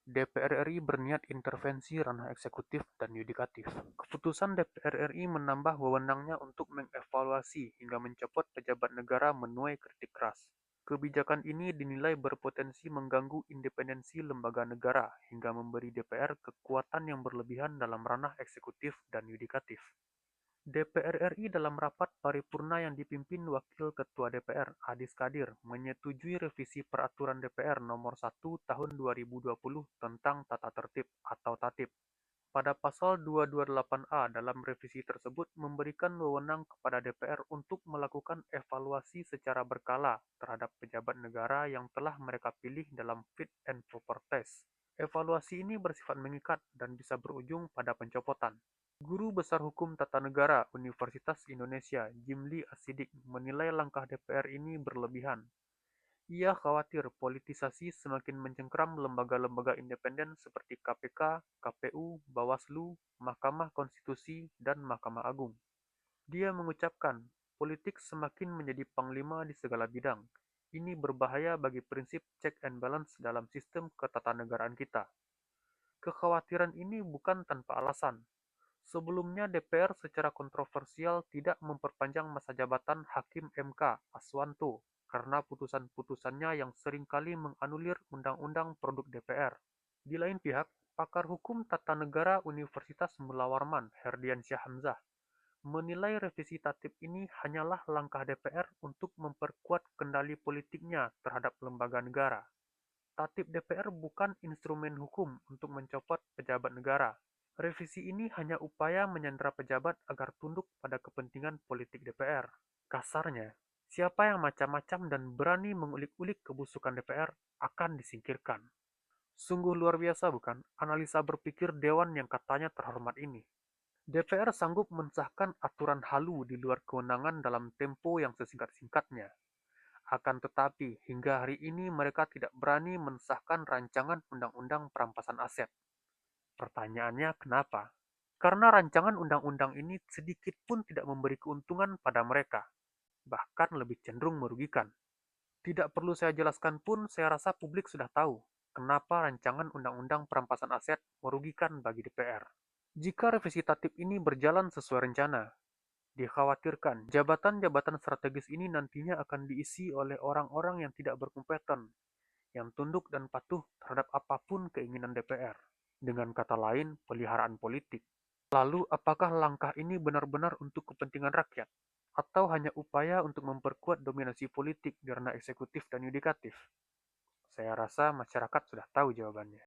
DPR RI berniat intervensi ranah eksekutif dan yudikatif. Keputusan DPR RI menambah wewenangnya untuk mengevaluasi hingga mencopot pejabat negara menuai kritik keras. Kebijakan ini dinilai berpotensi mengganggu independensi lembaga negara hingga memberi DPR kekuatan yang berlebihan dalam ranah eksekutif dan yudikatif. DPR RI dalam rapat paripurna yang dipimpin Wakil Ketua DPR, Adis Kadir, menyetujui revisi Peraturan DPR Nomor 1 Tahun 2020 tentang Tata Tertib atau Tatip. Pada pasal 228A dalam revisi tersebut memberikan wewenang kepada DPR untuk melakukan evaluasi secara berkala terhadap pejabat negara yang telah mereka pilih dalam fit and proper test. Evaluasi ini bersifat mengikat dan bisa berujung pada pencopotan. Guru Besar Hukum Tata Negara Universitas Indonesia, Jimli Asidik, menilai langkah DPR ini berlebihan. Ia khawatir politisasi semakin mencengkram lembaga-lembaga independen seperti KPK, KPU, Bawaslu, Mahkamah Konstitusi, dan Mahkamah Agung. Dia mengucapkan, politik semakin menjadi panglima di segala bidang. Ini berbahaya bagi prinsip check and balance dalam sistem ketatanegaraan kita. Kekhawatiran ini bukan tanpa alasan. Sebelumnya DPR secara kontroversial tidak memperpanjang masa jabatan Hakim MK Aswanto karena putusan-putusannya yang seringkali menganulir undang-undang produk DPR. Di lain pihak, pakar hukum tata negara Universitas Mula Warman, Herdiansyah Hamzah, menilai revisi tatip ini hanyalah langkah DPR untuk memperkuat kendali politiknya terhadap lembaga negara. Tatip DPR bukan instrumen hukum untuk mencopot pejabat negara. Revisi ini hanya upaya menyandera pejabat agar tunduk pada kepentingan politik DPR. Kasarnya, siapa yang macam-macam dan berani mengulik-ulik kebusukan DPR akan disingkirkan. Sungguh luar biasa bukan analisa berpikir dewan yang katanya terhormat ini. DPR sanggup mensahkan aturan halu di luar kewenangan dalam tempo yang sesingkat-singkatnya. Akan tetapi, hingga hari ini mereka tidak berani mensahkan rancangan undang-undang perampasan aset. Pertanyaannya kenapa? Karena rancangan undang-undang ini sedikit pun tidak memberi keuntungan pada mereka, bahkan lebih cenderung merugikan. Tidak perlu saya jelaskan pun, saya rasa publik sudah tahu kenapa rancangan undang-undang perampasan aset merugikan bagi DPR. Jika revisi tatip ini berjalan sesuai rencana, dikhawatirkan jabatan-jabatan strategis ini nantinya akan diisi oleh orang-orang yang tidak berkompeten, yang tunduk dan patuh terhadap apapun keinginan DPR. Dengan kata lain, peliharaan politik. Lalu, apakah langkah ini benar-benar untuk kepentingan rakyat? Atau hanya upaya untuk memperkuat dominasi politik di ranah eksekutif dan yudikatif? Saya rasa masyarakat sudah tahu jawabannya.